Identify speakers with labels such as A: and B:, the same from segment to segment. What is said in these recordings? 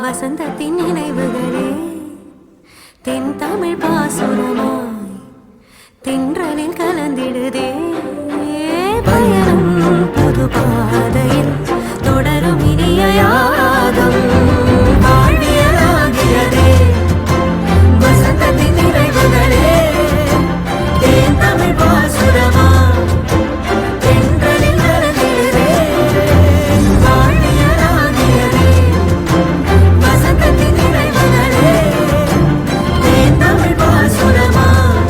A: வசந்தத்தின் நினைவுகளே தென் தமிழ் பாசுரமாய் தென்றலில் கலந்திடுதே பயணம் புது பாதையில் தொடரும் இனிய யாகம் வாழ்வியலாகியதே வசந்தத்தின் நினைவுகளே தென் தமிழ் பாசுரமாய் தென்றலில் கலந்திடுதே வாழ்வியலாகியதே வசந்தத்தின் நினைவுகளே தென் தமிழ் பாசுரமாய்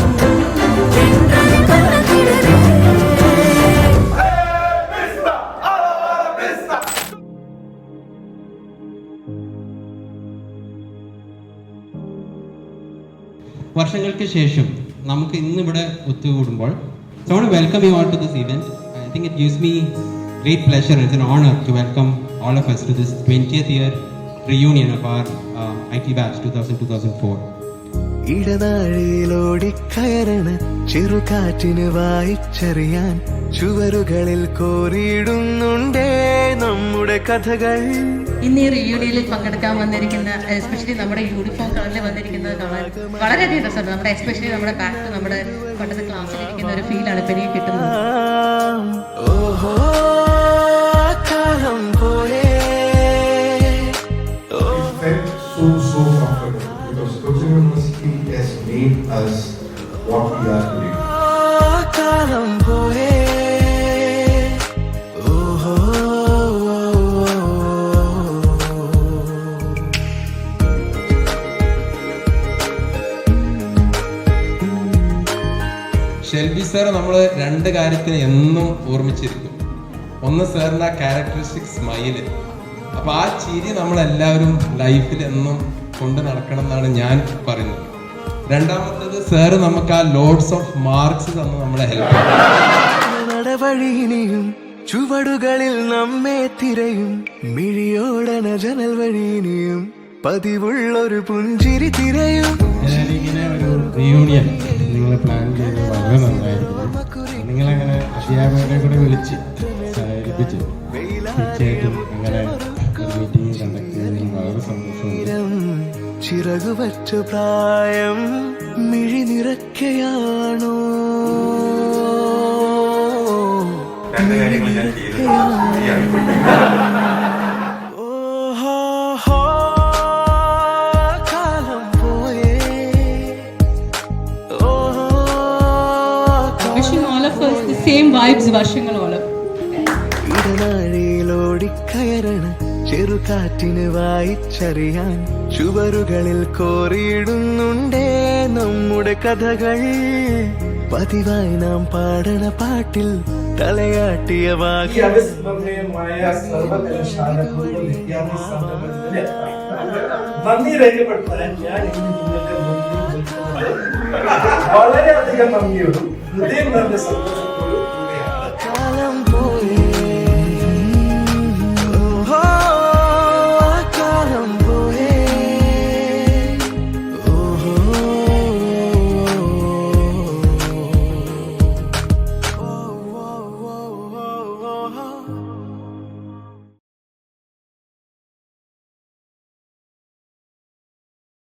A: தென்றலில் கலந்திடுதே.
B: വർഷങ്ങൾക്ക് ശേഷം നമുക്ക് ഇന്നിവിടെ ഒത്തുകൂടുമ്പോൾ so I want to welcome you all to this event. I think it gives me great pleasure. It's an honor to welcome all of us to this 20th year reunion of our IT batch 2000-2004.
C: ഇടനാഴിയിലോടിക്കയറണ ചെറുകാറ്റിന് വായിച്ചറിയാൻ ചുവരുകളിൽ കോറിയിടുന്നുണ്ടേ നമ്മുടെ കഥകൾ.
D: ഇന്ന് ഈ റിയൂണിയനിൽ പങ്കെടുക്കാൻ വന്നിരിക്കുന്ന especially നമ്മുടെ uniform കളറിൽ വന്നിരിക്കുന്നത് കാണാൻ വളരെയധികം രസമുണ്ട്. നമ്മുടെ എസ്പെഷ്യലി നമ്മുടെ ബാക്ക് നമ്മുടെ പണ്ടത്തെ ക്ലാസ്സിലിരിക്കുന്ന ഒരു ഫീലാണ് ഇപ്പം എനിക്ക് കിട്ടുന്നത്.
C: ഓഹോ കാലം പോയേ.
E: So comfortable because Coaching University has made us what we are today.
C: കാലം പോയേ. ഓഹോ
B: ഷെൽബി സാർ നമ്മൾ രണ്ട് കാര്യത്തിന് എന്നും ഓർമ്മിച്ചിരിക്കും. ഒന്ന് സാറിൻ്റെ ആ ക്യാരക്ടറിസ്റ്റിക് സ്മൈല്, അപ്പോൾ ആ ചിരി നമ്മളെല്ലാവരും ലൈഫിൽ എന്നും കൊണ്ട് നടക്കണം എന്നാണ് ഞാൻ പറയുന്നത്. രണ്ടാമത്തത് സാറ് നമുക്ക് ആ ലോഡ്സ് ഓഫ് മാർക്സ് തന്ന് നമ്മളെ ഹെൽപ്പ് ചെയ്യും.
C: നടവഴിയിനിയും ചുവടുകളിൽ നമ്മെ തിരയും മിഴിയോടന ജനൽ വഴിയിനിയും പതിവുള്ളൊരു പുഞ്ചിരി തിരയും.
F: ഇങ്ങനെ ഒരു റിയൂണിയൻ നിങ്ങൾ പ്ലാൻ ചെയ്ത് വളരെ നന്നായിരുന്നു. നിങ്ങളങ്ങനെ അധ്യാപകരെ കൂടെ വിളിച്ച് സഹകരിപ്പിച്ച് തീർച്ചയായിട്ടും അങ്ങനെ ഒരു മീറ്റിംഗ് കണ്ടക്ട് ചെയ്തതിൽ വളരെ സന്തോഷമുണ്ട്.
C: ചിറകുവറ്റ പ്രായം മിഴി നിറയ്ക്കയാണോ കാലം പോയേ.
D: Wishing all of us the same vibes വർഷങ്ങളോളം.
C: ഇടനാഴിയിലോടിക്കയറണ ചെറുകാറ്റിന് വായിച്ചറിയാൻ ചുവരുകളിൽ കോറിയിടുന്നുണ്ടേ നമ്മുടെ കഥകൾ. പതിവായി നാം പാടണ പാട്ടിൽ തലയാട്ടിയ
G: നന്ദി രേഖപ്പെടുത്താൻ ഞാൻ ഇന്ന് നിങ്ങൾക്ക് മുന്നിൽ വളരെയധികം നന്ദിയോടും ഹൃദയം നല്ല സന്തോഷത്തോടും